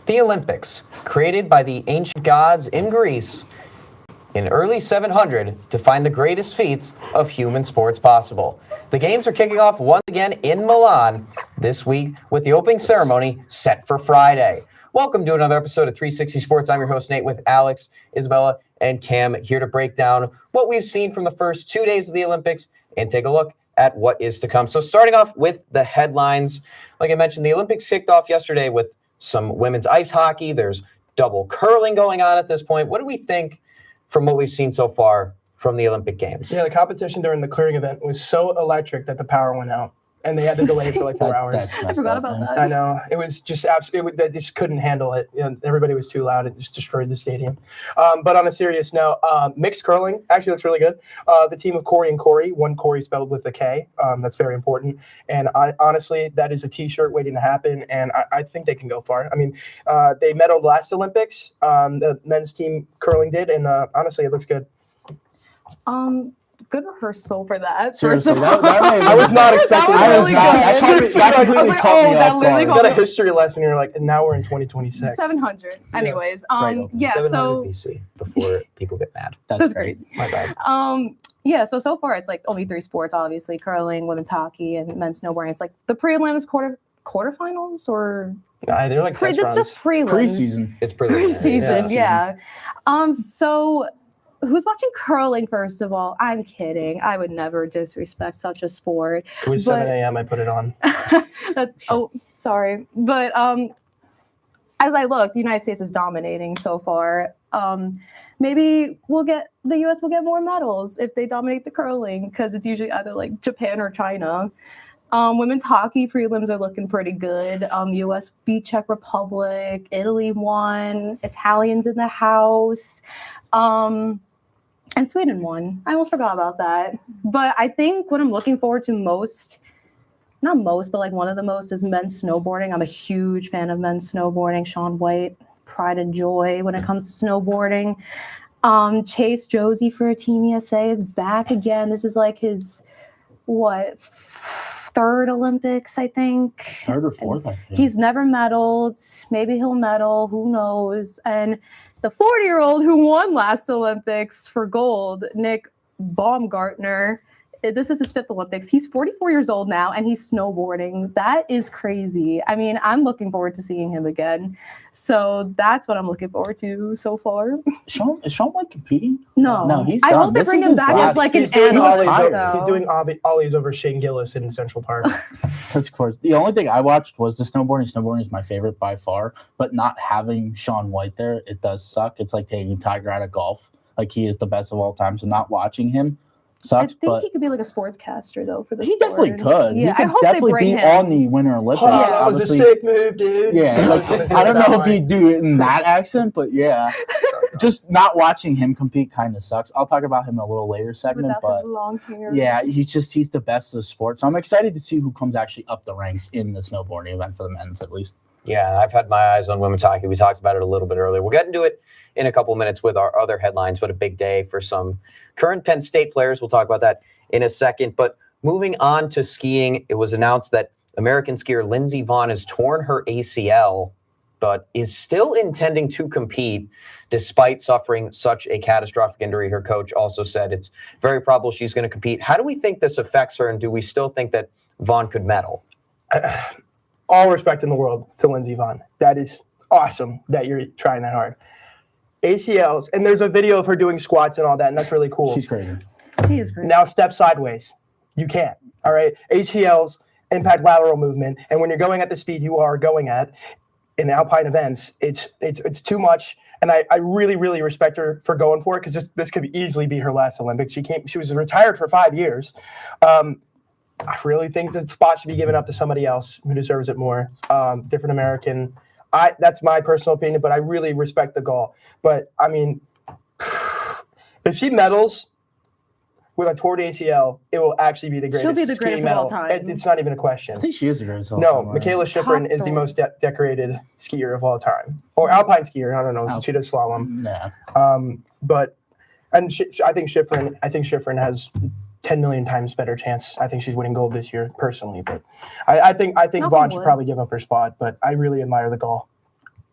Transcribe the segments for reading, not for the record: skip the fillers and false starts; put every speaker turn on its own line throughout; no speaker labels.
The Olympics, created by the ancient gods in Greece in early 700 to find the greatest feats of human sports possible. The games are kicking off once again in Milan this week with the opening ceremony set for Friday. Welcome to another episode of 360 Sports. I'm your host, Nate, with Alex, Isabella, and Cam here to break down what we've seen from the first 2 days of the Olympics and take a look at what is to come. So starting off with the headlines, like I mentioned, the Olympics kicked off yesterday with some women's ice hockey. There's double curling going on at this point. What do we think from what we've seen so far from the Olympic Games?
Yeah, the competition during the clearing event was so electric that the power went out, and they had to delay it for like 4 hours.
I forgot about that.
I know. It was just absolutely, they just couldn't handle it. Everybody was too loud. It just destroyed the stadium. But on a serious note, mixed curling actually looks really good. The team of Corey and Corey, one Corey spelled with a K. That's very important. And honestly, that is a T-shirt waiting to happen, and I think they can go far. I mean, they medaled last Olympics. The men's team curling did, and honestly, it looks good.
Good rehearsal for that.
Seriously,
I was not expecting that.
That was really good.
That completely caught me off guard.
You got a history lesson, you're like, and now we're in 2026.
700. Anyways,
Right.
yeah,
700
so
BC before people get mad.
that's crazy.
My bad.
Yeah, so far it's like only 3 sports, obviously, curling, women's hockey, and men's snowboarding. It's like the prelims, quarterfinals, or
They're like
this is just prelims.
Preseason.
It's preliminary.
Preseason, yeah. So who's watching curling, first of all? I'm kidding. I would never disrespect such a sport.
It was 7 a.m. I put it on.
Sorry. But as I look, the United States is dominating so far. Maybe the U.S. will get more medals if they dominate the curling, because it's usually either like Japan or China. Women's hockey prelims are looking pretty good. U.S. beat Czech Republic. Italy won. Italians in the house. And Sweden won. I almost forgot about that. But I think what I'm looking forward to most, not most, but like one of the most, is men's snowboarding. I'm a huge fan of men's snowboarding. Shaun White, pride and joy when it comes to snowboarding. Chase Josie for Team USA is back again. This is like his, third Olympics, I think.
Third or fourth, I think.
He's never medaled. Maybe he'll medal. Who knows? And the 40-year-old who won last Olympics for gold, Nick Baumgartner, this is his 5th Olympics. He's 44 years old now, and he's snowboarding. That is crazy. I mean, I'm looking forward to seeing him again. So that's what I'm looking forward to so far.
Is Shaun White competing?
No,
he's
I
done.
hope they
This
bring
is
him
his
back
last-
as like
He's
an
doing
analyst.
He's doing ollies over Shane Gillis in Central Park.
Of course. The only thing I watched was the snowboarding. Snowboarding is my favorite by far, but not having Shaun White there, it does suck. It's like taking Tiger out of golf. Like, he is the best of all time, so not watching him sucks.
I think he could be like a sportscaster though for the
he
sport.
definitely could.
Yeah,
He
I
could
hope they
definitely
bring
be
him.
on the Winter Olympics.
Oh, that was a
Obviously.
sick move, dude.
Yeah, like, I don't know if he'd do it in that accent, but yeah. Just not watching him compete kind of sucks. I'll talk about him in a little later segment,
Without
but
his long hair.
yeah, he's the best of the sport. So I'm excited to see who comes actually up the ranks in the snowboarding event for the men's, at least.
Yeah, I've had my eyes on women's hockey. We talked about it a little bit earlier. We'll get into it in a couple of minutes with our other headlines, but a big day for some current Penn State players. We'll talk about that in a second. But moving on to skiing, it was announced that American skier Lindsey Vonn has torn her ACL, but is still intending to compete despite suffering such a catastrophic injury. Her coach also said it's very probable she's going to compete. How do we think this affects her, and do we still think that Vonn could medal?
All respect in the world to Lindsey Vonn. That is awesome that you're trying that hard. ACLs, and there's a video of her doing squats and all that, and that's really cool.
She's crazy.
She is great.
Now step sideways. You can't. All right. ACLs impact lateral movement, and when you're going at the speed you are going at in alpine events, it's too much. And I really, really respect her for going for it, because this could easily be her last Olympics. She was retired for 5 years. I really think the spot should be given up to somebody else who deserves it more. Different American. That's my personal opinion, but I really respect the goal. But I mean, if she medals with a torn ACL, it will actually be the greatest.
She'll be the greatest
skiing
of all
medal.
time.
It's not even a question.
I think she is the greatest.
No, Michaela Schifrin is the most decorated skier of all time, or alpine skier. I don't know. She does slalom.
Yeah.
I think Schifrin has 10 million times better chance. I think she's winning gold this year, personally. But I think Vonn should probably give up her spot. But I really admire the goal.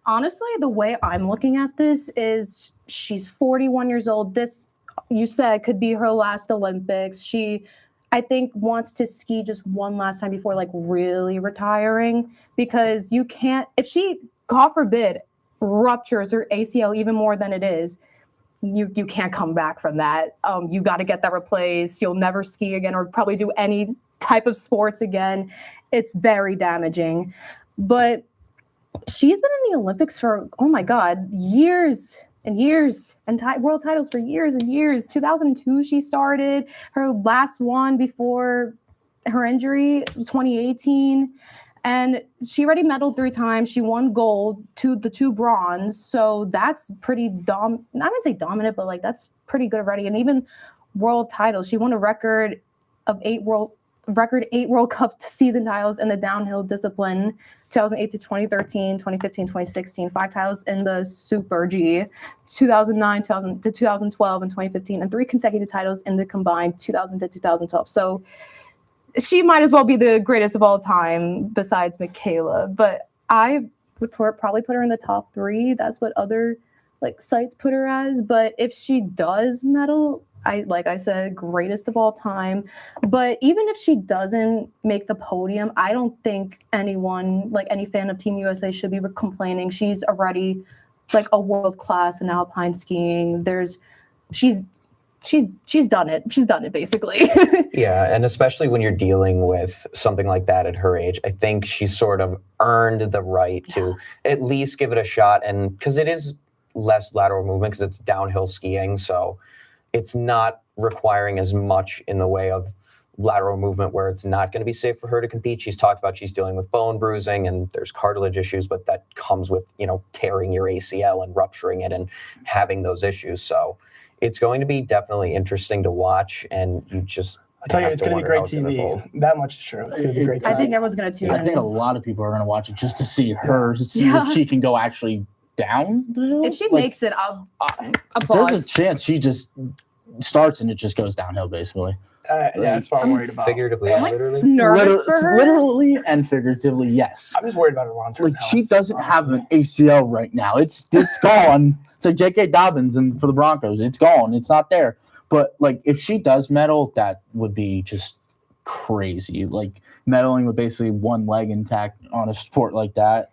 honestly, the way I'm looking at this is she's 41 years old. This, you said, could be her last Olympics. She, I think, wants to ski just one last time before like really retiring, because you can't, if she, God forbid, ruptures her ACL even more than it is, you can't come back from that. You got to get that replaced. You'll never ski again or probably do any type of sports again. It's very damaging. But she's been in the Olympics for, oh my God, years and years, and world titles for years and years. 2002 she started. Her last one before her injury, 2018. And she already medaled 3 times. She won gold, the 2 bronze. So that's pretty I wouldn't say dominant, but like that's pretty good already. And even world titles, she won a record 8 World Cup season titles in the downhill discipline, 2008 to 2013, 2015, 2016, 5 titles in the Super G, 2009 to 2012 and 2015, and 3 consecutive titles in the combined 2000 to 2012. So she might as well be the greatest of all time besides Michaela, but I would probably put her in the top 3. That's what other like sites put her as. But if she does medal, like I said, greatest of all time. But even if she doesn't make the podium, I don't think anyone, like any fan of Team USA, should be complaining. She's already like a world class in alpine skiing. She's done it. She's done it basically.
Yeah, and especially when you're dealing with something like that at her age, I think she's sort of earned the right to at least give it a shot. And because it is less lateral movement, because it's downhill skiing, so it's not requiring as much in the way of lateral movement where it's not going to be safe for her to compete. She's talked about she's dealing with bone bruising and there's cartilage issues, but that comes with, tearing your ACL and rupturing it and having those issues. So it's going to be definitely interesting to watch, and you just
I'll tell you, it's going to be great TV. That much is true. It's going to be great TV.
I think everyone's going to tune in.
I think a lot of people are going to watch it just to see her, to see if she can go actually down the hill.
If she makes it, I'll applause.
There's a chance she just starts and it just goes downhill, basically.
That's what I'm worried about.
Figuratively,
I'm like
literally.
nervous for her.
Literally and figuratively, yes.
I'm just worried about her long-term
Like
health,
she doesn't have an ACL right now. It's gone. It's like J.K. Dobbins and for the Broncos. It's gone. It's not there. But like if she does medal, that would be just crazy. Like medaling with basically one leg intact on a sport like that.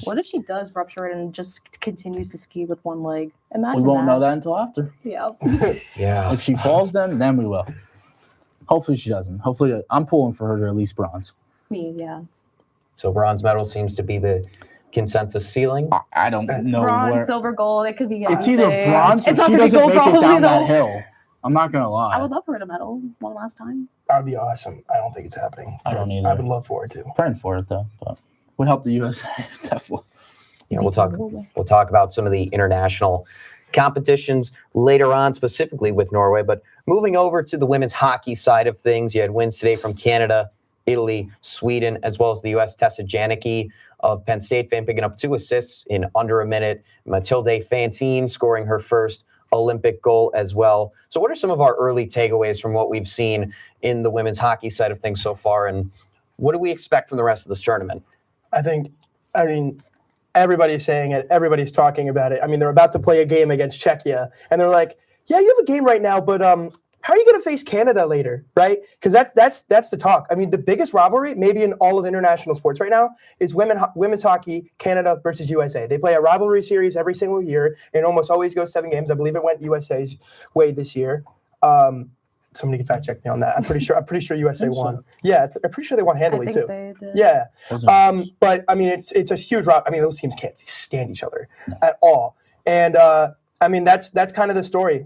What if she does rupture it and just continues to ski with one leg? Imagine
we won't know that until after.
Yeah.
Yeah.
If she falls, then we will. Hopefully she doesn't. Hopefully I'm pulling for her to at least bronze.
Me, yeah.
So bronze medal seems to be the consensus ceiling.
I don't know
Bronze,
where.
silver, gold. It could be anything.
It's either bronze or
It's not
she
gonna be
doesn't
gold
make it
probably,
down that
though.
hill. I'm not gonna lie.
I would love for her to medal one last time.
That would be awesome. I don't think it's happening.
I don't either.
I would love for it to.
Praying for it though, but would help the USA definitely.
We'll talk about some of the international competitions later on, specifically with Norway. But moving over to the women's hockey side of things, you had wins today from Canada, Italy, Sweden, as well as the U.S. Tessa Janicki of Penn State fan picking up 2 assists in under a minute. Matilde Fantine scoring her first Olympic goal as well. So what are some of our early takeaways from what we've seen in the women's hockey side of things so far, and what do we expect from the rest of this tournament?
I mean, everybody's saying it. Everybody's talking about it. I mean, they're about to play a game against Czechia, and they're like, yeah, you have a game right now, but how are you going to face Canada later, right? Because that's the talk. I mean, the biggest rivalry maybe in all of international sports right now is women's hockey, Canada versus USA. They play a rivalry series every single year, and it almost always goes 7 games. I believe it went USA's way this year. Somebody can fact check me on that. I'm pretty sure USA won. Yeah, I'm pretty sure they won handily too.
They did.
Yeah. But I mean, it's a huge rivalry. I mean, those teams can't stand each other at all. And I mean, that's kind of the story.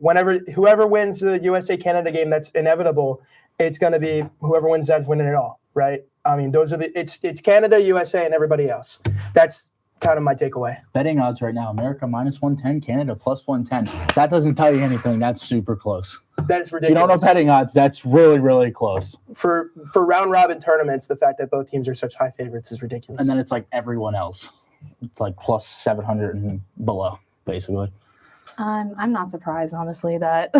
Whoever wins the USA Canada game, that's inevitable. It's going to be whoever wins that's winning it all, right? I mean, it's Canada, USA, and everybody else. That's kind of my takeaway.
Betting odds right now: America -110, Canada +110. That doesn't tell you anything. That's super close.
That's ridiculous.
If you don't know betting odds, that's really, really close.
For round robin tournaments, the fact that both teams are such high favorites is ridiculous.
And then it's like everyone else. It's like +700 and below, basically.
I'm not surprised, honestly, that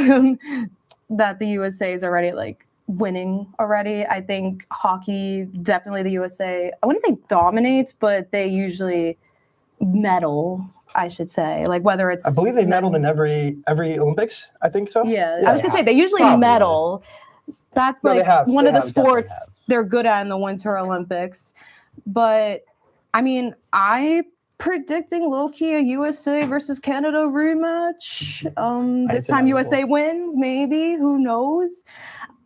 that the USA is already like winning already. I think hockey, definitely the USA, I wouldn't say dominates, but they usually medal, I should say. Like whether it's
I believe they medaled in
men's-
every Olympics. I think so.
Yeah, I was gonna say they usually
Probably.
medal. That's
No, they
like
have.
one
They
of the
have, definitely
sports
have.
they're good at in the Winter Olympics. But I mean, I predicting low key a USA versus Canada rematch. This
it's
time
inevitable.
USA wins, maybe. Who knows?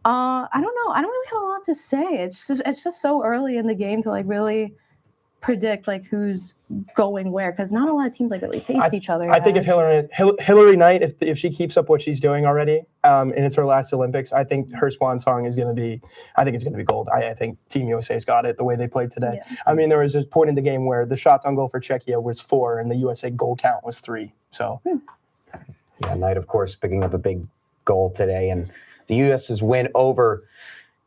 I don't know. I don't really have a lot to say. It's just so early in the game to like really predict like who's going where because not a lot of teams like really faced each other.
I think
yet.
if Hillary Knight, if she keeps up what she's doing already, and it's her last Olympics, I think her swan song is going to be, I think it's going to be gold. I think Team USA's got it the way they played today.
Yeah.
I mean, there was this point in the game where the shots on goal for Czechia was 4 and the USA goal count was 3. So
Yeah, Knight, of course, picking up a big goal today, and the U.S.'s win over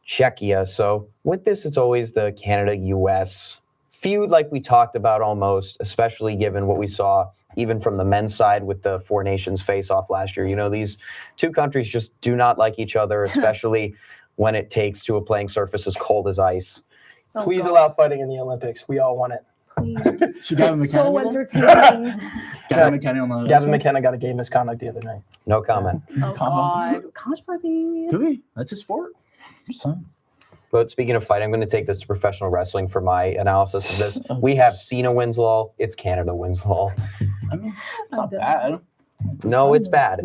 Czechia. So with this, it's always the Canada-U.S. feud like we talked about almost, especially given what we saw even from the men's side with the Four Nations face-off last year. You know, these two countries just do not like each other, especially when it takes to a playing surface as cold as ice.
Oh,
please
God.
allow fighting in the Olympics. We all want it.
Please.
Should Gavin
It's so
McKenna?
entertaining.
Gavin McKenna on the
Gavin McKenna got a game misconduct the other night.
No comment.
Oh God, controversy.
Could be. That's a sport. Just saying.
But speaking of fight, I'm going to take this to professional wrestling for my analysis of this. We have Cena wins law. It's Canada wins law.
I mean, it's not
done.
bad.
No, it's bad.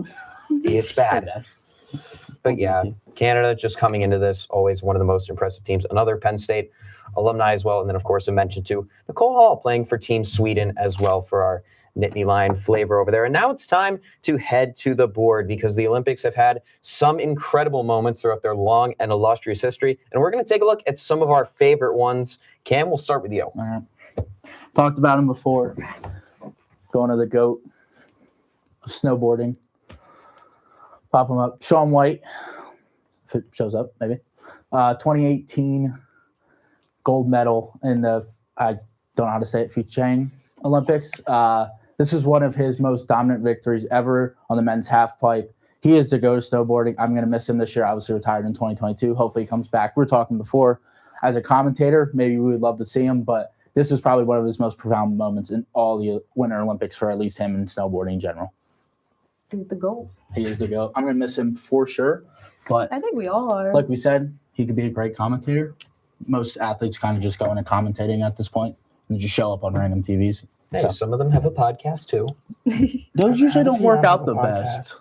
It's bad.
Bad.
But yeah, Canada just coming into this, always one of the most impressive teams. Another Penn State alumni as well. And then, of course, a mention to Nicole Hall playing for Team Sweden as well for our Nittany Lion flavor over there. And now it's time to head to the board because the Olympics have had some incredible moments throughout their long and illustrious history. And we're going to take a look at some of our favorite ones. Cam, we'll start with you.
All right. Talked about him before. Going to the GOAT of snowboarding. Pop him up. Shaun White, if it shows up, maybe. 2018 gold medal in the, I don't know how to say it, Fujian Olympics. This is one of his most dominant victories ever on the men's half pipe. He is the GOAT of snowboarding. I'm going to miss him this year. Obviously retired in 2022. Hopefully he comes back. We were talking before as a commentator. Maybe we would love to see him, but this is probably one of his most profound moments in all the Winter Olympics for at least him in snowboarding in general.
He's the goal.
He is the GOAT. I'm going to miss him for sure. But
I think we all are.
like we said, he could be a great commentator. Most athletes kind of just go into commentating at this point and just show up on random TVs.
Hey,
So,
some of them have a podcast too.
those usually
does
don't
he
work
have
out
a
the
podcast?
best.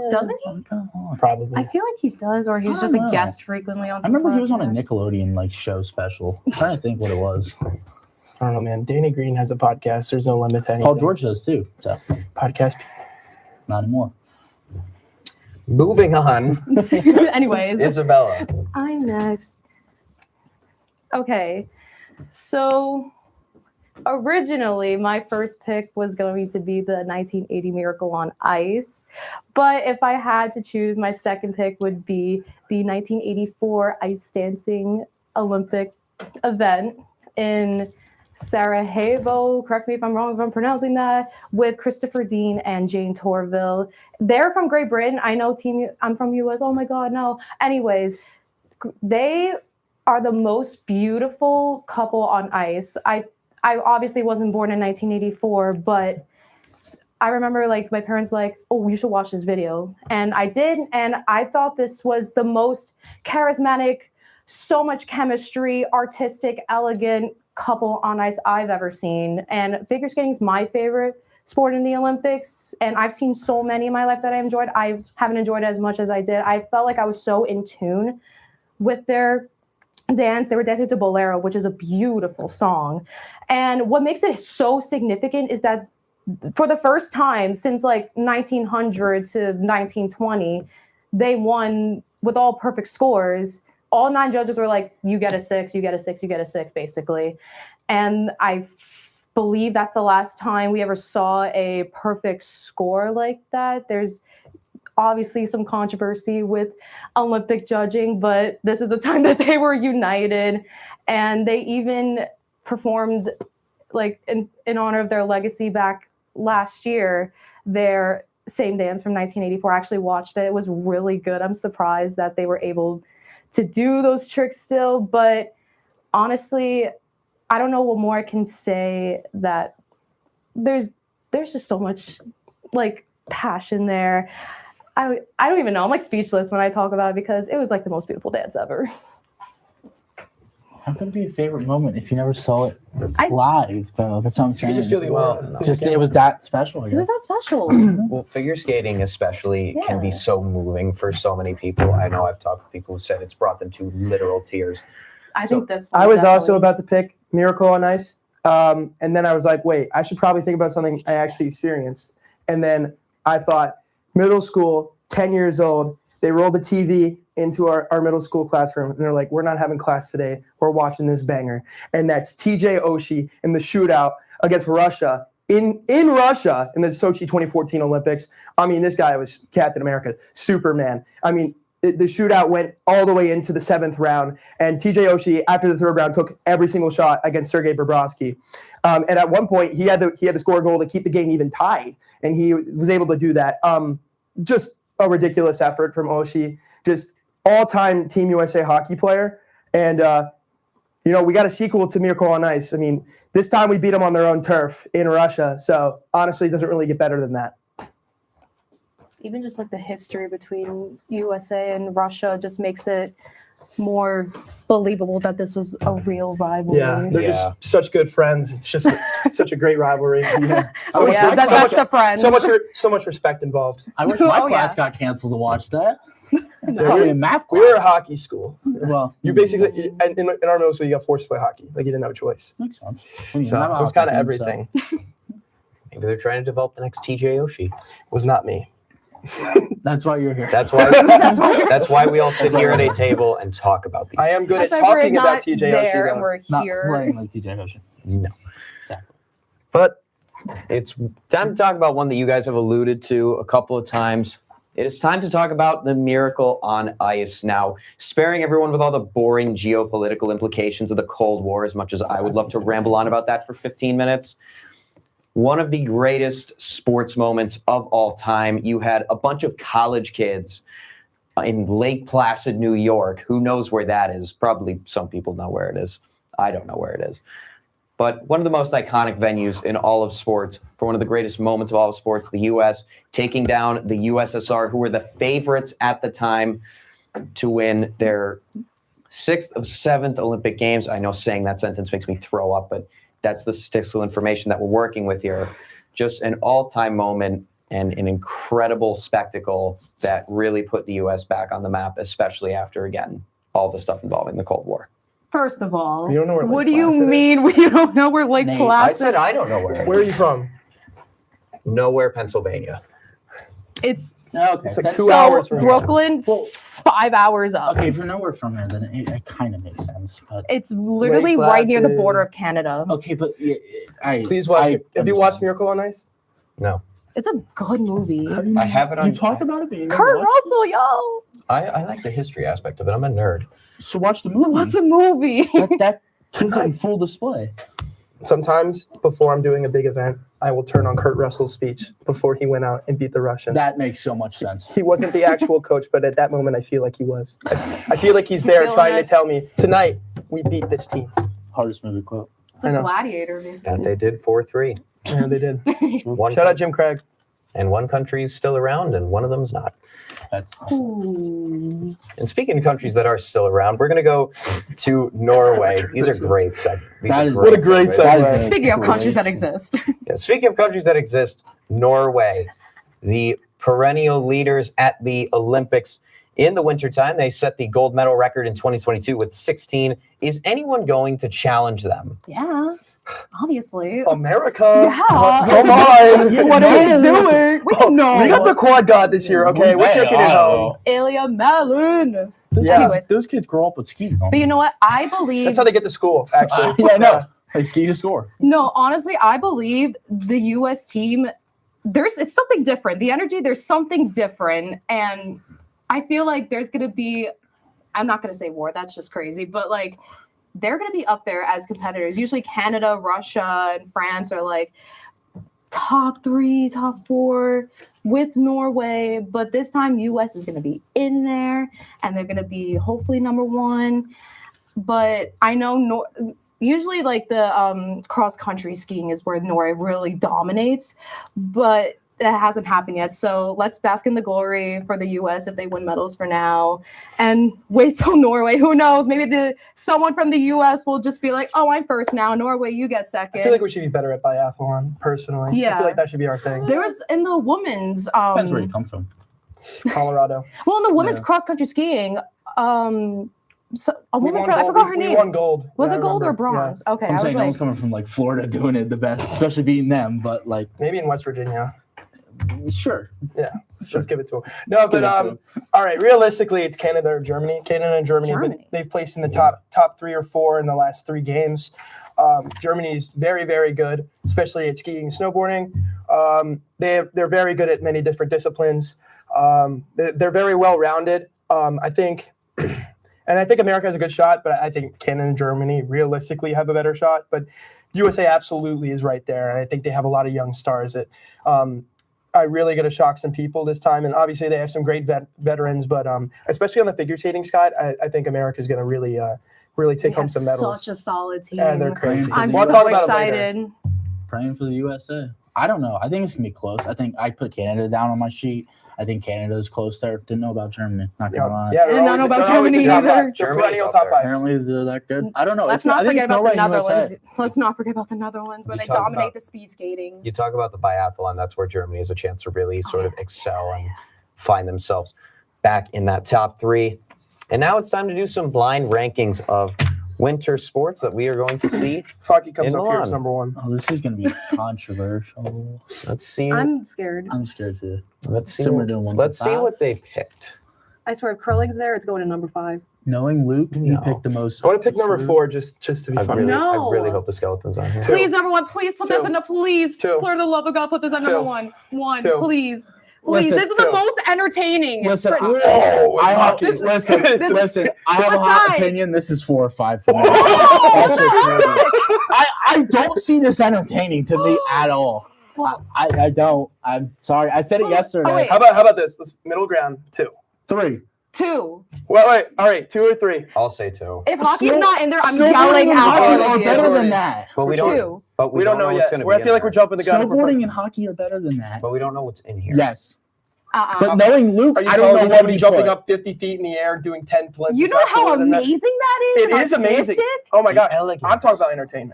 Doesn't he?
Come on.
Probably.
I feel like he does, or he's
I
just
don't
a
know.
guest frequently on.
I
Some
remember he was on a
podcasts.
Nickelodeon like show special. I'm trying to think what it was.
I don't know, man. Danny Green has a podcast. There's no limit to anything.
Paul George does too. So
Podcast.
not anymore.
Moving on,
Anyways,
Isabella.
I'm next. Okay, so originally my first pick was going to be the 1980 Miracle on Ice, but if I had to choose, my second pick would be the 1984 ice dancing Olympic event in Sarajevo. Correct me if I'm wrong if I'm pronouncing that, with Christopher Dean and Jane Torville. They're from Great Britain. I know I'm from US. Oh my God, no. Anyways, they are the most beautiful couple on ice. I obviously wasn't born in 1984, but I remember like my parents like, oh, you should watch this video. And I did. And I thought this was the most charismatic, so much chemistry, artistic, elegant couple on ice I've ever seen. And figure skating is my favorite sport in the Olympics. And I've seen so many in my life that I enjoyed. I haven't enjoyed it as much as I did. I felt like I was so in tune with their dance. They were dancing to Bolero, which is a beautiful song. And what makes it so significant is that for the first time since like 1900 to 1920, they won with all perfect scores. All 9 judges were like, you get a 6, you get a 6, you get a 6, basically. And I believe that's the last time we ever saw a perfect score like that. There's obviously some controversy with Olympic judging, but this is the time that they were united. And they even performed, like in honor of their legacy back last year, their same dance from 1984. I actually watched it. It was really good. I'm surprised that they were able to do those tricks still. But honestly, I don't know what more I can say that there's just so much like passion there. I don't even know. I'm like speechless when I talk about it because it was like the most beautiful dance ever.
How could it be a favorite moment if you never saw it
I-
live, though? That's what I'm saying.
You just feel the aura.
Well,
Just it was that special, I
It
guess.
was that special.
Well, figure skating especially can be
Yeah.
so moving for so many people. I know I've talked to people who said it's brought them to literal tears.
I think this one
I was also
definitely-
about to pick Miracle on Ice. And then I was like, wait, I should probably think about something I actually experienced. And then I thought, middle school, 10 years old, they rolled the TV into our middle school classroom. And they're like, we're not having class today. We're watching this banger. And that's TJ Oshie in the shootout against Russia in Russia in the Sochi 2014 Olympics. I mean, this guy was Captain America, Superman. I mean, the shootout went all the way into the 7th round, and TJ Oshie, after the 3rd round, took every single shot against Sergei Bobrovsky. And at one point, he had to score a goal to keep the game even tied, and he was able to do that. Just a ridiculous effort from Oshie, just all-time Team USA hockey player. And we got a sequel to Miracle on Ice. I mean, this time we beat them on their own turf in Russia. So honestly, it doesn't really get better than that.
even just like the history between USA and Russia just makes it more believable that this was a real rivalry.
Yeah, they're just such good friends. It's just such a great rivalry. Yeah.
Oh yeah, that's best of friends.
So much respect involved.
I wish my
Oh,
class
yeah.
got canceled to watch that.
Yeah,
Probably in math class.
We were a hockey school.
Well,
You basically in our middle school you got forced to play hockey. Like you didn't have a choice.
makes sense.
So it was kind of everything.
Maybe they're trying to develop the next TJ Oshie.
Was not me.
That's why you're here.
That's why. That's why we all sit here at a table and talk about these.
I am good
I
at
said we're
talking
not
about TJ
there
Oshie
and
though.
we're
Not
here.
playing like TJ Oshie.
No.
Exactly.
But it's time to talk about one that you guys have alluded to a couple of times. It is time to talk about the Miracle on Ice. Now, sparing everyone with all the boring geopolitical implications of the Cold War, as much as I would love to ramble on about that for 15 minutes. One of the greatest sports moments of all time. You had a bunch of college kids in Lake Placid, New York. Who knows where that is? Probably some people know where it is. I don't know where it is. But one of the most iconic venues in all of sports, for one of the greatest moments of all of sports, the U.S. taking down the USSR, who were the favorites at the time to win their 6th of 7th Olympic Games. I know saying that sentence makes me throw up, but that's the statistical information that we're working with here. Just an all-time moment and an incredible spectacle that really put the U.S. back on the map, especially after, again, all the stuff involving the Cold War.
First of all,
You don't know where
what
Lake
do you
Placid is?
mean we don't know where Lake
Nate,
I
Placid?
said I don't know where it is.
Where are you from?
Nowhere, Pennsylvania.
It's
Okay.
It's like
that's-
2
so
hours from here.
Brooklyn, 5 hours up.
Okay, if you're nowhere from here, then it kind of makes sense. But
It's literally
Lake
right near the
Placid.
border of Canada.
okay, but
Please watch. Have you watched
understand.
Miracle on Ice?
No.
It's a good movie.
I have it on.
You talk about it, but you never
Kurt
watched
Russell, yo,
I like the history aspect of it. I'm a nerd.
it? So watch the movie.
what's a movie?
that turns it in full display.
Sometimes before I'm doing a big event, I will turn on Kurt Russell's speech before he went out and beat the Russians.
That makes so much sense.
He wasn't the actual coach, but at that moment, I feel like he was. I feel like he's there
feeling
trying to
it.
tell me, tonight, we beat this team.
Hardest movie quote.
It's
I
a
know.
gladiator,
That
basically.
they did 4-3.
Yeah, they did.
One
Shout out Jim Craig.
and one country's still around, and one of them's not.
That's
Ooh.
And speaking of countries that are still around, we're going to go to Norway. These are great.
That is-
What a great
segues.
segue.
Speaking of
Great.
countries that exist,
Yeah, speaking of countries that exist, Norway, the perennial leaders at the Olympics in the wintertime. They set the gold medal record in 2022 with 16. Is anyone going to challenge them?
yeah, obviously.
America.
Yeah.
Come on. What are we
is.
doing?
We know.
We got the quad god this year, okay? We're taking it home.
Ilya Malin.
Yeah.
Anyways,
Those kids grow up with skis on.
but you know what? I believe.
That's how they get to school, actually.
Yeah, I know. They ski to score.
No, honestly, I believe the U.S. team. It's something different. The energy, there's something different, and I feel like there's gonna be. I'm not gonna say war. That's just crazy. But like, they're gonna be up there as competitors. Usually, Canada, Russia, and France are like top 3, top 4 with Norway. But this time, U.S. is gonna be in there, and they're gonna be hopefully number 1. But I know usually like the cross country skiing is where Norway really dominates, but that hasn't happened yet. So let's bask in the glory for the U.S. if they win medals for now, and wait till Norway. Who knows? Maybe someone from the U.S. will just be like, "Oh, I'm first now. Norway, you get second."
I feel like we should be better at biathlon, personally. I
Yeah.
feel like that should be our thing.
There was in the women's
Depends where you come from.
Colorado.
well, in the women's
Yeah.
cross country skiing, so a
We
woman
won
from, I
gold.
forgot her
We
name.
won gold.
Was
Yeah,
it gold or
remember. Yeah.
bronze? Okay,
I'm
I was
saying no
like,
one's coming from like Florida doing it the best, especially beating them. But like,
Maybe in West Virginia.
sure.
Yeah,
Sure.
let's give it to them. No,
Let's give
but
it to
all right. Realistically, it's Canada or Germany. Canada and Germany, but
Germany.
they've placed in the top 3 or 4 in the last 3 games. Germany's very, very good, especially at skiing and snowboarding. They're very good at many different disciplines. They're very well rounded. I think, and I think America has a good shot, but I think Canada and Germany realistically have a better shot. But USA absolutely is right there, and I think they have a lot of young stars that are really going to shock some people this time. And obviously, they have some great veterans, but especially on the figure skating side, I think America is going to really take
we
home
have
some medals.
such a solid team.
Yeah, they're crazy.
I'm
We'll
so
talk about it later.
excited.
Praying for the USA. I don't know. I think it's gonna be close. I think I put Canada down on my sheet. I think Canada is close there. Didn't know about Germany. Not gonna lie.
Yeah,
I did not know about
they're always
Germany
the top
either.
5. They're
Germany's
perennial
up
top
there.
5.
Apparently they're that good. I don't know.
Let's
I
not
think
forget
it's
about the
Norway and USA.
Netherlands. Let's not forget about the Netherlands where
You
they
talk
dominate
about-
the speed skating.
You talk about the biathlon, that's where Germany has a chance to really sort of excel and find themselves back in that top 3. And now it's time to do some blind rankings of winter sports that we are going to see.
Hockey comes
In
up here as
Milan.
number 1.
Oh, this is gonna be controversial.
Let's see.
I'm scared.
I'm scared too.
Let's see.
Similar to one
Let's
to
see
five.
what they picked.
I swear, if curling's there, it's going to number 5.
Knowing Luke, he
No.
picked the most.
I want to pick number 4 just to be
I
funny.
really,
No.
I really hope the skeleton's on here.
Please, number 1. Please put this
Two.
in a please.
Two.
For the love of God, put this on number
Two.
1. 1,
Two.
please. Please.
Listen,
This is
two.
the most entertaining.
Listen,
For-
Whoa, it's
I have,
hockey.
listen, listen. I have a
What
hot
side?
opinion. This is 4 or 5 for me. That's just me. I don't see this entertaining to me at all.
Well,
I don't. I'm sorry. I said it yesterday.
Oh, wait.
How about this? Let's middle ground 2.
3.
2.
Wait. All right, 2 or 3.
I'll say 2.
If hockey's
Snow-
not in there, I'm
Snowboarding
yelling
and
out
hockey
all
are
of
better
you.
than that.
But we don't.
2.
But
We don't know
what's
yet.
going to be.
I feel like we're jumping the gun.
Snowboarding and hockey are better than that.
But we don't know what's in here.
Yes.
Uh-uh.
But knowing Luke,
Are you
I don't
telling
know
me
what
somebody
he
jumping
put.
up 50 feet in the air doing 10 flips?
You
is
know
not
how
cooler than that?
amazing that is?
It is amazing.
Artistic?
Oh my
The
god.
elegance.
I'm talking about entertainment.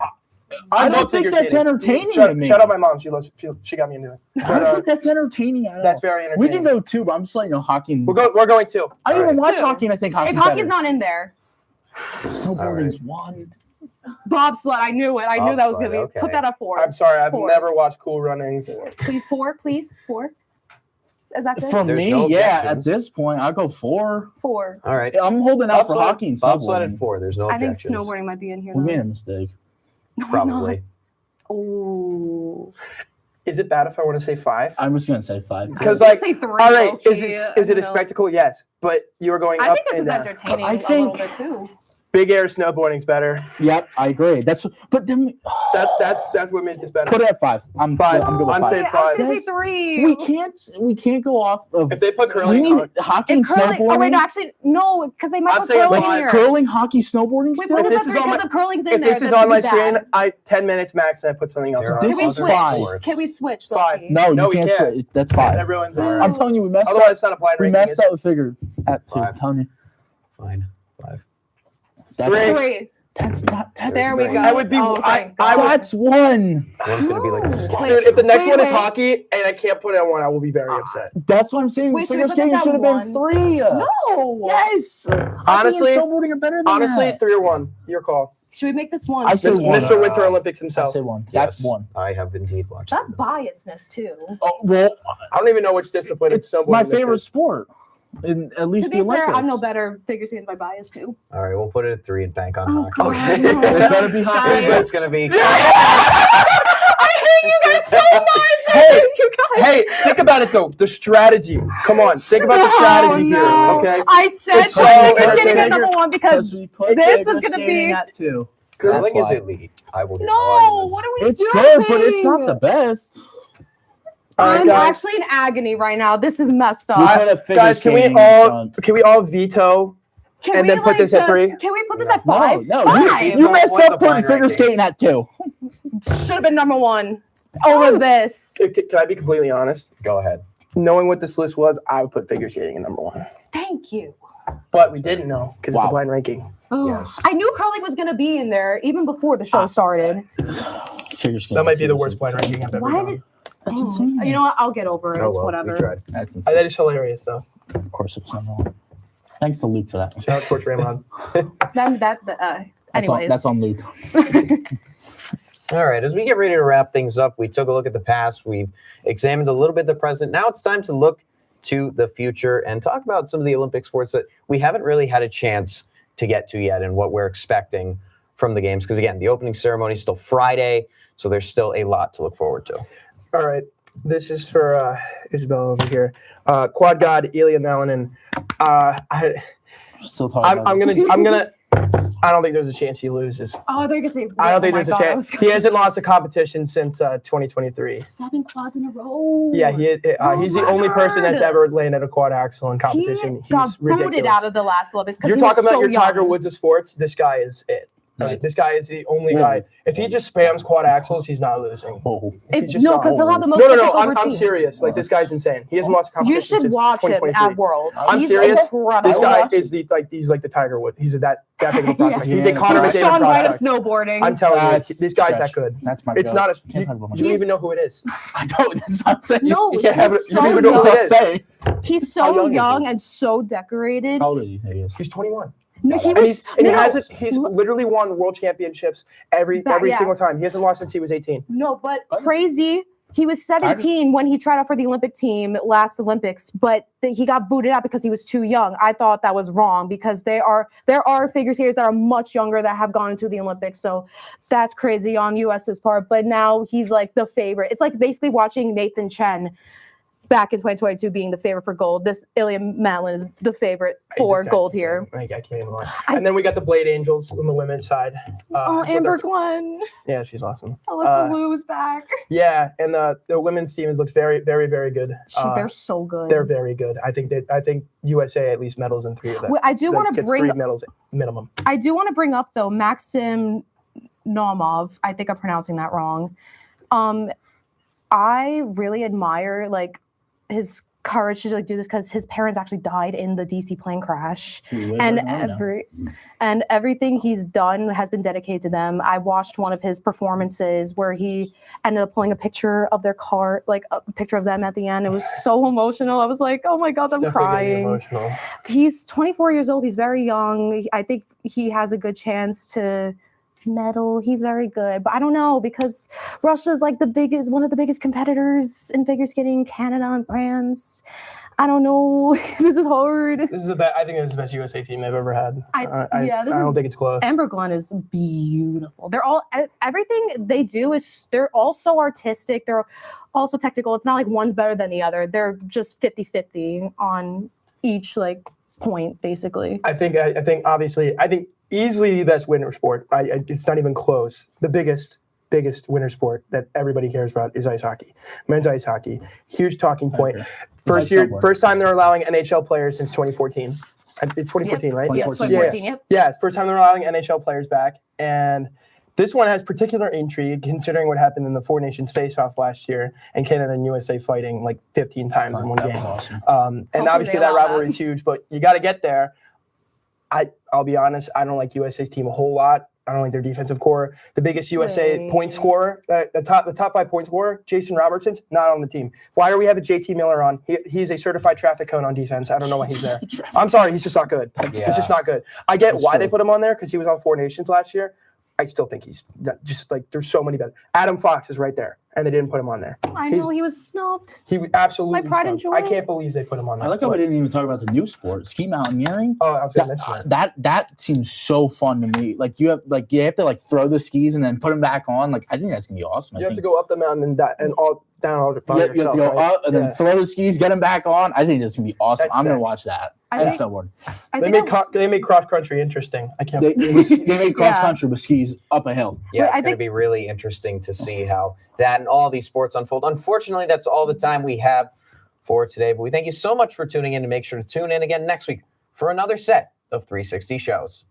I
love
don't think
figure
that's
skating.
entertaining
Shut
to me.
out my mom. She got me into it.
I
But,
don't think that's entertaining at all.
that's very
We
entertaining.
can go 2, but I'm just letting you know hockey. And,
We're going 2.
I don't even
All right.
watch
2.
hockey, and I think hockey's
If hockey's
better.
not in there,
Snowboarding's 1.
bobsled. I knew it. I knew that was gonna be.
Bobsled,
Put
okay.
that at 4.
I'm sorry. I've
4.
never watched Cool Runnings.
Please 4. Please 4. Is that good?
For
There's
me,
no
yeah. At
objections.
this point, I'll go 4.
4.
All right.
I'm holding out for
Bobsled-
hockey and
Bobsled at
snowboarding.
4. There's no
I think
objections.
snowboarding might be in here.
We
though.
made a mistake.
No, we're
Probably.
not. Oh.
Is it bad if I want to say 5?
I'm just gonna say 5.
Because
I
like,
say 3.
all right,
low-key.
is it a
No.
spectacle? Yes, but you were going
I
up
think this
and
is
down.
entertaining
I
a
think-
little bit too.
Big air snowboarding's better.
Yep, I agree. But then
That's what made this better.
put it at 5. I'm
5.
I'm good with
I'm
5.
saying
I was
5.
gonna
Yes.
say 3.
We can't go off of.
If they put
we
curling,
need hockey and
If curling.
snowboarding.
Oh wait, no, actually, no, because they might
I'm
put
saying
curling in
five.
here.
Curling, hockey, snowboarding.
Wait,
still?
put
If
this
this
up
is on
because
my-
if curling's in
if
there,
this is
that's
on
gonna
my
be
screen,
bad.
I 10 minutes max, and I put something else
There
on.
are
This
Can we
is
switch?
fine.
Can we switch?
Five.
Loki?
No,
No,
you
we
can't
can't.
switch. That's 5.
That ruins it.
I'm telling you, we messed
Otherwise,
up.
it's not a blind
We
ranking.
messed up with figure at 2.
Five.
I'm telling you.
Fine. 5.
That's,
3.
3.
that's not. That's,
There we
three.
go.
I would be-
Oh,
I
thank God.
would-
That's 1.
One's going to be like the
No.
slot.
Wait,
Dude, if the next
Wait,
one is
wait.
hockey and I can't put it on 1, I will be very upset.
That's what I'm saying.
Wait, should we
Figure
put this
skating
at
should have been
1?
3.
No.
Yes.
Honestly-
hockey and snowboarding are better than
Honestly,
that.
3 or 1. Your call.
Should we make this 1?
I say
Mr.
1.
Mr. Winter Olympics
I
himself.
say 1. That's
Yes,
1.
I have indeed watched
That's
them.
biasness too.
Oh, well,
I don't even know which discipline
it's
snowboarding
my
this
favorite
is.
sport. In at
To
least
be
the
fair,
Olympics.
I'm no better figure skating by bias too.
All right, we'll put it at 3 and bank on
Oh,
hockey.
God,
Okay.
no.
It better be hockey.
Guys.
It's going to be.
I hate you guys so much. I
Hey,
hate you guys.
Hey, think about it though. The strategy. Come on, think about the strategy
No.
here. Okay.
I said
It's
put
so
figure skating at
entertaining.
number 1 because
We put
this
figure
was gonna
skating
be-
at 2.
Curling
That's
is
why.
elite. I will give
no. What are we
It's
doing?
good, but it's not the best.
All right,
I'm
guys.
actually in agony right now. This is messed
We
up.
put a figure
Guys, can we
skating
all
front.
can we all veto and then put this at 3?
Can we put this at 5?
No,
Five.
you messed
What
up
the
putting
blind
figure
rankings?
skating at 2.
Should have been number 1 over this.
Can I be completely honest?
Go ahead.
Knowing what this list was, I would put figure skating in number 1.
Thank you.
But we didn't know because it's a
Wow.
blind ranking.
Oh,
Yes.
I knew curling was going to be in there even before the show started.
Figure skating.
That might be the worst blind ranking I've ever
Why
done.
did?
That's insane.
You know what? I'll get over it.
Oh,
It's
well, we
whatever.
tried.
That's insane.
That is hilarious, though.
Of course, it's number 1. Thanks to Luke for that.
Shout out Coach Raymond.
Anyways.
That's on Luke.
All right, as we get ready to wrap things up, we took a look at the past. We've examined a little bit of the present. Now it's time to look to the future and talk about some of the Olympic sports that we haven't really had a chance to get to yet and what we're expecting from the games. Because, again, the opening ceremony is still Friday, so there's still a lot to look forward to.
All right. This is for Isabella over here. Quad God, Ilya Malinin.
Still talking about
I'm gonna. I don't think there's a chance he loses.
Oh, they're going to say.
I don't think
oh my
there's a
God, I
chance.
was
He hasn't lost a competition since 2023.
7 quads in a row.
Yeah, he's the
my
only person that's
God.
ever landed a quad axle in
He
competition.
got
He's
booted
ridiculous.
out of the last Olympics because
You're
he was
talking about
so
your
young.
Tiger Woods of sports. This guy is it.
Right.
This guy is the only guy. If he just spams quad axles, he's not losing.
Oh,
He's just
No,
not.
because he'll have the most
No,
difficult
I'm
routine.
serious. Like, this guy's insane. He hasn't lost a competition
You should
since
watch him
2023.
at Worlds.
I'm
He's
serious.
incredible.
This
I will
guy
watch
is he's like the Tiger Woods. He's that big of a prospect.
Yeah.
He's a Connor
He's
McDavid
Sean White of
prospect.
snowboarding.
I'm telling you,
That's
this guy's that
stretch.
good.
That's my
It's
goat.
not a.
Can't talk about my
You don't
goat.
even know who it is.
I don't. That's what I'm saying.
No,
you
he's
can't have it.
so
You don't even know what
young.
I'm saying.
He's
How
so
young is
young
he?
and so decorated.
How old is he? Think he is?
He's 21.
No, he
And
was.
he's
no,
he's literally won world championships every
Yeah.
single time. He hasn't lost since he was 18.
No, but crazy. He was 17 when he tried out for the Olympic team last Olympics, but he got booted out because he was too young. I thought that was wrong because there are figure skaters that are much younger that have gone into the Olympics. So that's crazy on US's part. But now he's like the favorite. It's like basically watching Nathan Chen back in 2022 being the favorite for gold. This Ilya Malin is the favorite for
This guy's
gold
insane.
here.
I can't even lie. And then we got the Blade Angels on the women's side.
Oh,
so
Amber
they're-
Glenn.
Yeah, she's awesome.
Alyssa Liu is back.
Yeah, and the women's team has looked very, very, very good.
They're so good.
They're very good. I think USA at least medals in 3 of them.
Well, I do want to
Gets
bring
3 medals minimum.
I do want to bring up though Maxim Naumov. I think I'm pronouncing that wrong. I really admire like his courage to like do this because his parents actually died in the DC plane crash, and everything he's done has been dedicated to them. I watched one of his performances where he ended up pulling a picture of their car, like a picture of them at the end. It was so emotional. I was like, oh my God, I'm
It's definitely gonna be
crying.
emotional.
He's 24 years old. He's very young. I think he has a good chance to medal. He's very good, but I don't know because Russia's like one of the biggest competitors in figure skating. Canada and France. I don't know. This is hard.
This is I think this is the best USA team they've ever had. I don't think it's close.
Amber Glenn is beautiful. They're all everything they do is they're also artistic. They're also technical. It's not like one's better than the other. They're just 50-50 on each like point basically.
I think obviously easily the best winter sport. It's not even close. The biggest winter sport that everybody cares about is ice hockey. Men's ice hockey. Huge talking point. First time they're allowing NHL players since 2014. It's 2014, right?
Yeah, 2014, yep.
Yeah, it's the first time they're allowing NHL players back. And this one has particular intrigue considering what happened in the Four Nations face-off last year and Canada and USA fighting like 15 times in one game.
Awesome.
And
Hopefully
obviously
they
that
allow
rivalry
that.
is huge, but you got to get there. I'll be honest, I don't like USA's team a whole lot. I don't like their defensive core. The biggest USA
Wait.
point scorer, the top 5 point scorer, Jason Robertson's not on the team. Why do we have a JT Miller on? He's a certified traffic cone on defense. I don't know why he's there. I'm sorry, he's just not good.
Yeah.
He's just not good. I get
That's
why
true.
they put him on there because he was on Four Nations last year. I still think he's just like there's so many better. Adam Fox is right there, and they didn't put him on there.
I know he was snubbed.
He absolutely.
My pride and
snubbed. I
joy.
can't believe they put him on there.
I like how we didn't even talk about the new sport, ski mountaineering.
Oh, I was gonna mention that.
That seems so fun to me. Like you have to like throw the skis and then put them back on. Like I think that's gonna be awesome.
You have to go up the mountain and all down all by
You have
yourself.
to go
right?
up and then
Yeah.
throw the skis, get them back on. I think that's gonna be awesome.
That's
I'm gonna
sick.
watch that.
I
And
think-
snowboard.
I
They
think
make cross country interesting. I can't.
They made cross
Yeah.
country with skis up a hill.
Yeah,
Wait,
it's
I
going to
think-
be really interesting to see how that and all these sports unfold. Unfortunately, that's all the time we have for today, but we thank you so much for tuning in, and make sure to tune in again next week for another set of 360 shows.